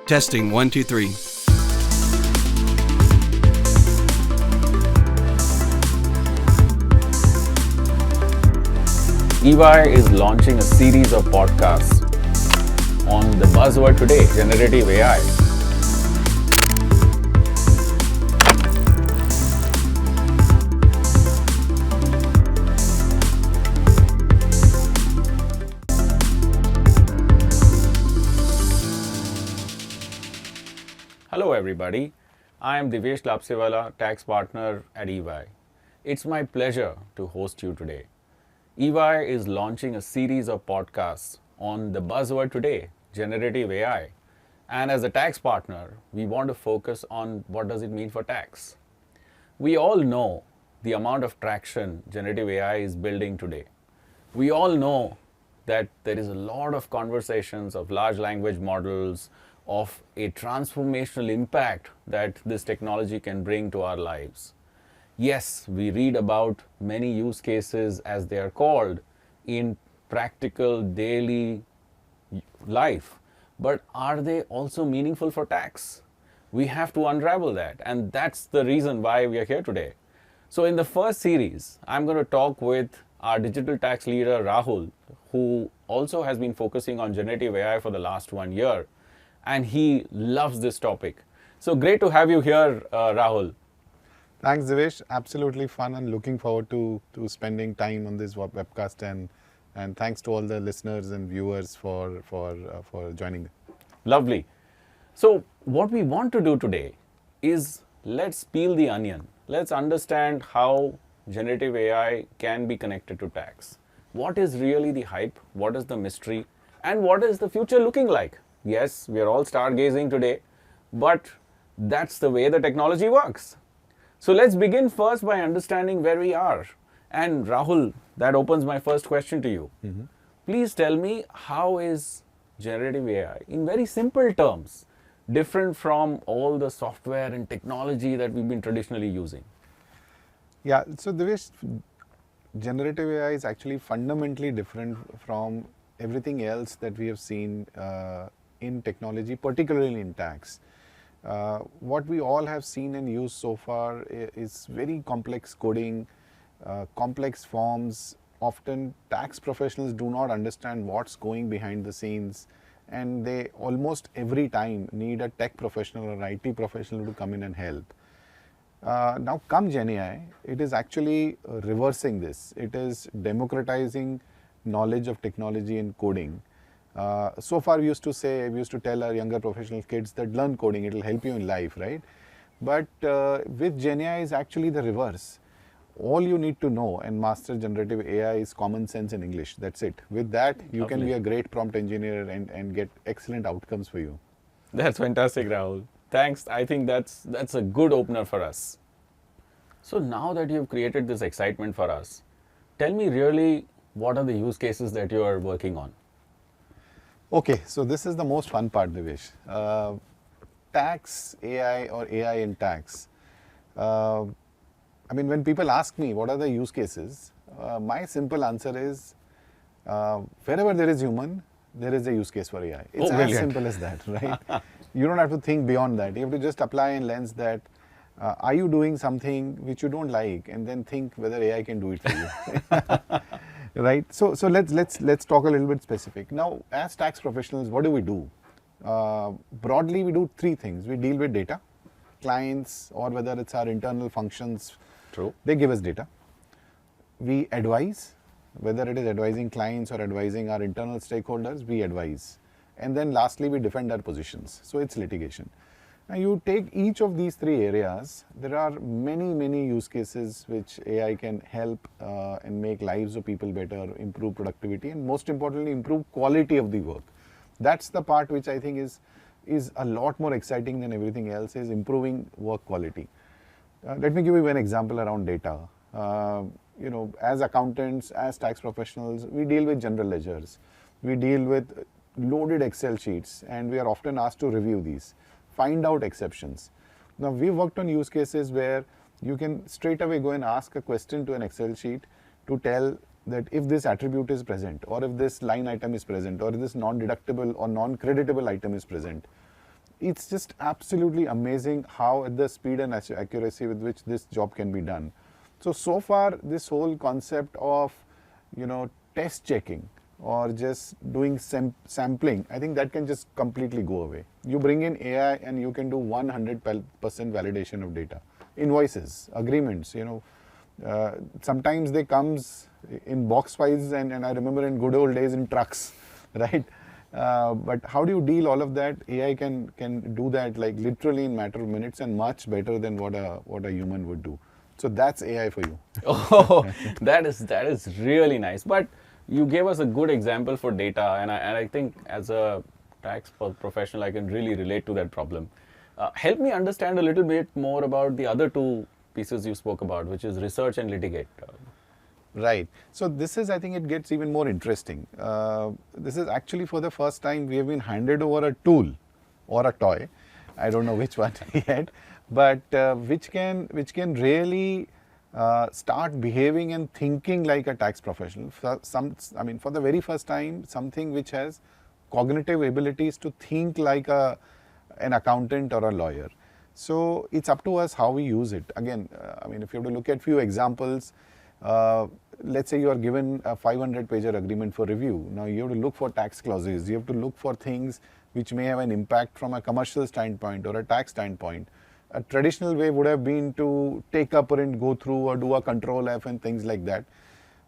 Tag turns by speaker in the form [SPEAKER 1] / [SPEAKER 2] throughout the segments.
[SPEAKER 1] Testing 1, 2, 3.
[SPEAKER 2] EY is launching a series of podcasts on the buzzword today, generative AI. Hello everybody, I am Divyesh Lapsiwala, tax partner at EY. It's my pleasure to host you today. EY is launching a series of podcasts on the buzzword today, generative AI. And as a tax partner, we want to focus on what does it mean for tax. We all know the amount of traction generative AI is building today. We all know that there is a lot of conversations of large language models, of a transformational impact that this technology can bring to our lives. Yes, we read about many use cases, as they are called, in practical daily life, but are they also meaningful for tax? We have to unravel that, and that's the reason why we are here today. So in the first series, I'm going to talk with our digital tax leader, Rahul, who also has been focusing on generative AI for the last 1 year, and he loves this topic. So great to have you here, Rahul.
[SPEAKER 3] Thanks, Divyesh. Absolutely fun and looking forward to spending time on this webcast, and thanks to all the listeners and viewers for joining.
[SPEAKER 2] Lovely. So what we want to do today is let's peel the onion. Let's understand how generative AI can be connected to tax. What is really the hype? What is the mystery? And what is the future looking like? Yes, we are all stargazing today, but that's the way the technology works. So let's begin first by understanding where we are. And Rahul, that opens my first question to you. Please tell me, how is generative AI, in very simple terms, different from all the software and technology that we've been traditionally using?
[SPEAKER 3] Yeah, so Divyesh, generative AI is actually fundamentally different from everything else that we have seen in technology, particularly in tax. What we all have seen and used so far is very complex coding, complex forms. Often tax professionals do not understand what's going behind the scenes, and they almost every time need a tech professional or IT professional to come in and help. Now come Gen AI, it is actually reversing this. It is democratizing knowledge of technology and coding. So far we used to tell our younger professional kids that learn coding, it will help you in life, right? But with Gen AI is actually the reverse. All you need to know and master generative AI is common sense in English. That's it. With that, you can be a great prompt engineer and get excellent outcomes for you.
[SPEAKER 2] That's fantastic, Rahul. Thanks. I think that's a good opener for us. So now that you've created this excitement for us, tell me really what are the use cases that you are working on?
[SPEAKER 3] Okay, so this is the most fun part, Divyesh. Tax AI or AI in tax. I mean, when people ask me what are the use cases, my simple answer is wherever there is human, there is a use case for AI. It's as simple as that, right? You don't have to think beyond that. You have to just apply a lens that are you doing something which you don't like, and then think whether AI can do it for you. Right. So let's talk a little bit specific. Now, as tax professionals, what do we do? Broadly, we do three things. We deal with data, clients, or whether it's our internal functions.
[SPEAKER 2] True.
[SPEAKER 3] They give us data. We advise, whether it is advising clients or advising our internal stakeholders, we advise. And then lastly, we defend our positions. So it's litigation. Now you take each of these three areas, there are many use cases which AI can help and make lives of people better, improve productivity, and most importantly, improve quality of the work. That's the part which I think is a lot more exciting than everything else, is improving work quality. Let me give you one example around data. As accountants, as tax professionals, we deal with general ledgers. We deal with loaded Excel sheets, and we are often asked to review these, find out exceptions. Now, we've worked on use cases where you can straight away go and ask a question to an Excel sheet to tell that if this attribute is present, or if this line item is present, or if this non-deductible or non-creditable item is present. It's just absolutely amazing how at the speed and accuracy with which this job can be done. So far, this whole concept of, test checking or just doing sampling, I think that can just completely go away. You bring in AI and you can do 100% validation of data. Invoices, agreements, sometimes they comes in box wise, and I remember in good old days in trucks, right? But how do you deal all of that? AI can do that like literally in matter of minutes and much better than what a human would do. So that's AI for you.
[SPEAKER 2] Oh, that is really nice. But you gave us a good example for data, and I think as a tax professional, I can really relate to that problem. Help me understand a little bit more about the other two pieces you spoke about, which is research and litigate.
[SPEAKER 3] Right. So this is, I think it gets even more interesting. This is actually for the first time we have been handed over a tool or a toy. I don't know which one yet, but which can really start behaving and thinking like a tax professional. For the very first time, something which has cognitive abilities to think like an accountant or a lawyer. So it's up to us how we use it. Again, if you have to look at few examples, let's say you are given a 500-pager agreement for review. Now you have to look for tax clauses. You have to look for things which may have an impact from a commercial standpoint or a tax standpoint. A traditional way would have been to take a print, go through, or do a control F and things like that.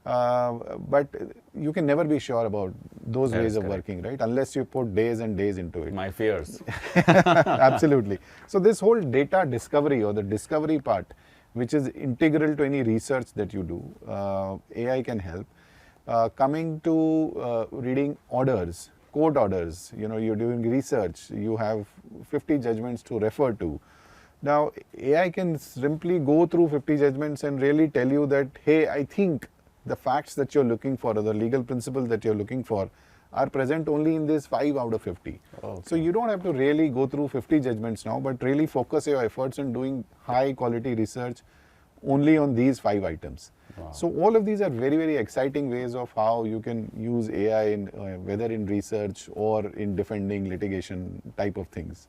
[SPEAKER 3] But you can never be sure about those ways of working, right? Unless you put days and days into it.
[SPEAKER 2] My fears.
[SPEAKER 3] Absolutely. So this whole data discovery or the discovery part, which is integral to any research that you do, AI can help. Coming to reading orders, court orders, you're doing research, you have 50 judgments to refer to. Now, AI can simply go through 50 judgments and really tell you that, hey, I think the facts that you're looking for or the legal principles that you're looking for are present only in this 5 out of 50. Okay. So you don't have to really go through 50 judgments now, but really focus your efforts on doing high quality research only on these 5 items. Wow. So all of these are very, very exciting ways of how you can use AI in whether in research or in defending litigation type of things.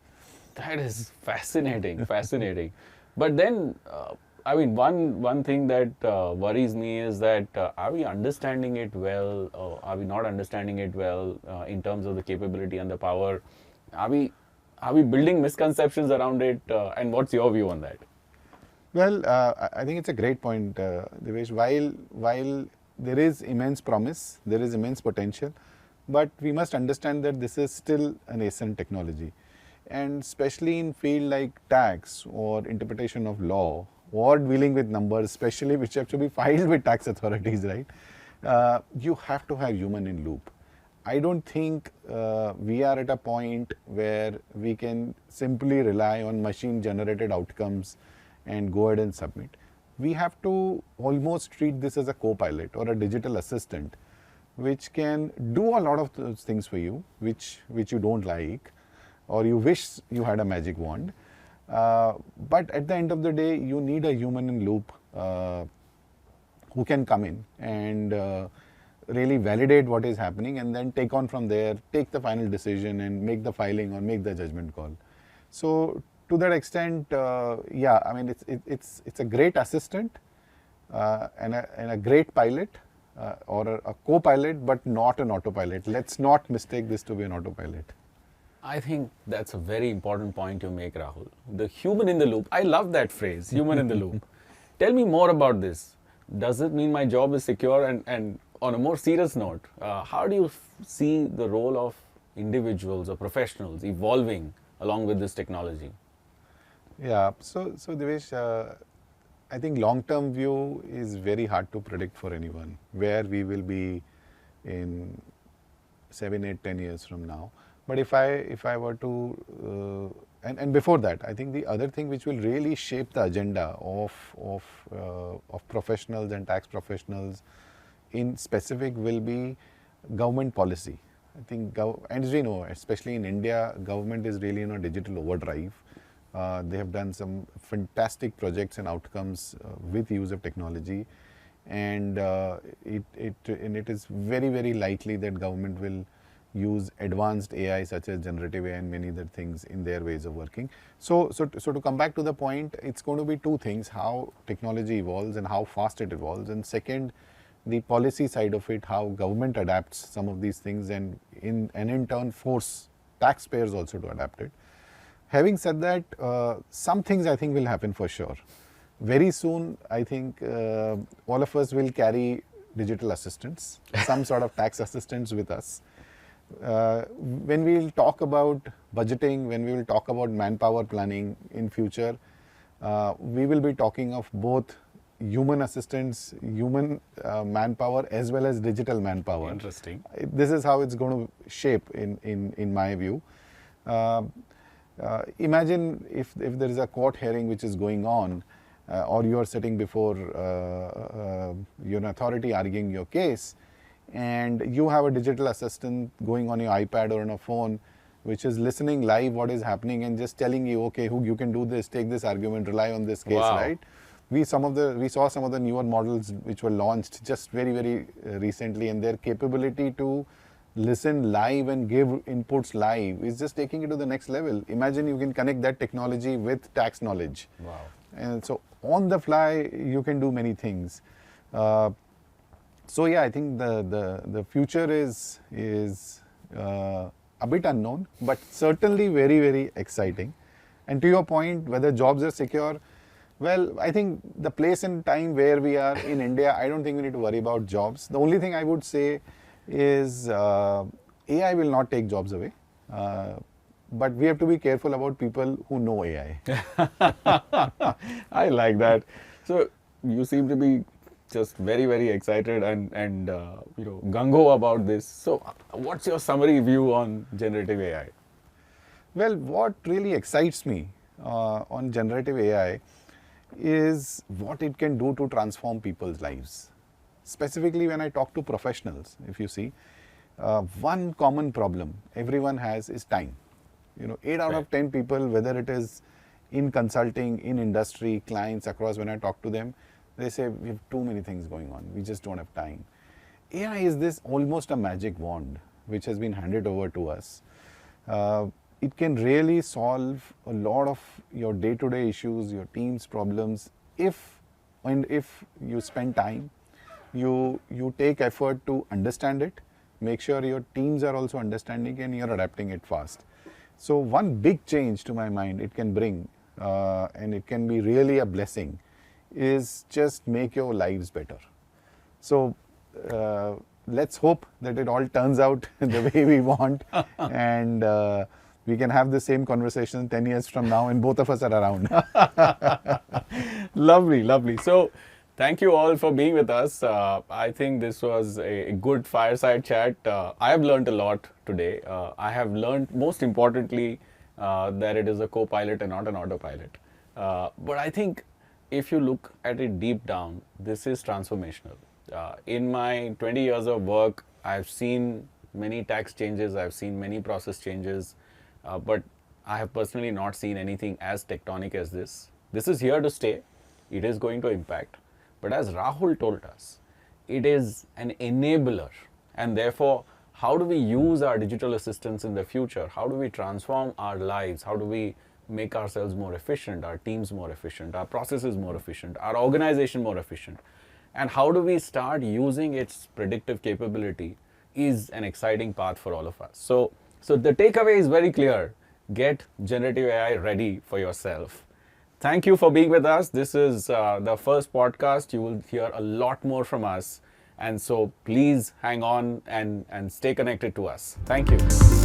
[SPEAKER 2] That is fascinating, fascinating. But then, one thing that worries me is that are we understanding it well, or are we not understanding it well in terms of the capability and the power? Are we building misconceptions around it? And what's your view on that?
[SPEAKER 3] Well, I think it's a great point, Divyesh. While there is immense promise, there is immense potential, but we must understand that this is still a nascent technology. And especially in field like tax or interpretation of law or dealing with numbers, especially which have to be filed with tax authorities, right? You have to have human in loop. I don't think we are at a point where we can simply rely on machine generated outcomes and go ahead and submit. We have to almost treat this as a co-pilot or a digital assistant, which can do a lot of those things for you, which you don't like, or you wish you had a magic wand. But at the end of the day, you need a human in loop who can come in and really validate what is happening and then take on from there, take the final decision and make the filing or make the judgment call. So to that extent, it's a great assistant and a great pilot or a co-pilot, but not an autopilot. Let's not mistake this to be an autopilot.
[SPEAKER 2] I think that's a very important point you make, Rahul. The human in the loop. I love that phrase, human in the loop. Tell me more about this. Does it mean my job is secure? And on a more serious note, how do you see the role of individuals or professionals evolving along with this technology?
[SPEAKER 3] Yeah, so Divyesh, I think long-term view is very hard to predict for anyone, where we will be in 7, 8, 10 years from now. But if I were to, and before that, I think the other thing which will really shape the agenda of professionals and tax professionals in specific will be government policy. I think, as we know, especially in India, government is really in a digital overdrive. They have done some fantastic projects and outcomes with use of technology. and it is very, very likely that government will use advanced AI such as generative AI and many other things in their ways of working. So to come back to the point, it's going to be two things: how technology evolves and how fast it evolves, and second, the policy side of it, how government adapts some of these things and in turn force taxpayers also to adapt it. Having said that, some things I think will happen for sure. Very soon, I think all of us will carry digital assistants, some sort of tax assistants with us. When we will talk about budgeting, when we will talk about manpower planning in future, we will be talking of both human assistants, human manpower as well as digital manpower.
[SPEAKER 2] Interesting.
[SPEAKER 3] This is how it's going to shape in my view. Imagine if there is a court hearing which is going on, or you are sitting before your authority arguing your case, and you have a digital assistant going on your iPad or on a phone which is listening live what is happening and just telling you, okay, you can do this, take this argument, rely on this case,
[SPEAKER 2] Wow.
[SPEAKER 3] right? We saw some of the newer models which were launched just very, very recently, and their capability to listen live and give inputs live is just taking it to the next level. Imagine you can connect that technology with tax knowledge.
[SPEAKER 2] Wow.
[SPEAKER 3] And so on the fly, you can do many things. So yeah, I think the future is a bit unknown, but certainly very, very exciting. And to your point, whether jobs are secure, well, I think the place and time where we are in India, I don't think we need to worry about jobs. The only thing I would say is AI will not take jobs away. But we have to be careful about people who know AI.
[SPEAKER 2] I like that. So you seem to be just very, very excited and gung-ho about this. So what's your summary view on generative AI?
[SPEAKER 3] Well, what really excites me on generative AI is what it can do to transform people's lives. Specifically, when I talk to professionals, if you see, one common problem everyone has is time. 8 out of 10 people, whether it is in consulting, in industry, clients across, when I talk to them, they say we have too many things going on. We just don't have time. AI is this almost a magic wand which has been handed over to us. It can really solve a lot of your day-to-day issues, your team's problems, if you spend time, you take effort to understand it, make sure your teams are also understanding and you're adapting it fast. So one big change to my mind it can bring, and it can be really a blessing, is just make your lives better. So let's hope that it all turns out the way we want, and we can have the same conversation 10 years from now and both of us are around.
[SPEAKER 2] Lovely, lovely. So thank you all for being with us. I think this was a good fireside chat. I have learned a lot today. I have learned, most importantly, that it is a co-pilot and not an autopilot. But I think if you look at it deep down, this is transformational. In my 20 years of work, I've seen many tax changes, I've seen many process changes, but I have personally not seen anything as tectonic as this. This is here to stay. It is going to impact. But as Rahul told us, it is an enabler, and therefore, how do we use our digital assistants in the future? How do we transform our lives? How do we make ourselves more efficient, our teams more efficient, our processes more efficient, our organization more efficient? And how do we start using its predictive capability is an exciting path for all of us. So the takeaway is very clear. Get generative AI ready for yourself. Thank you for being with us. This is the first podcast. You will hear a lot more from us. And so please hang on and stay connected to us. Thank you.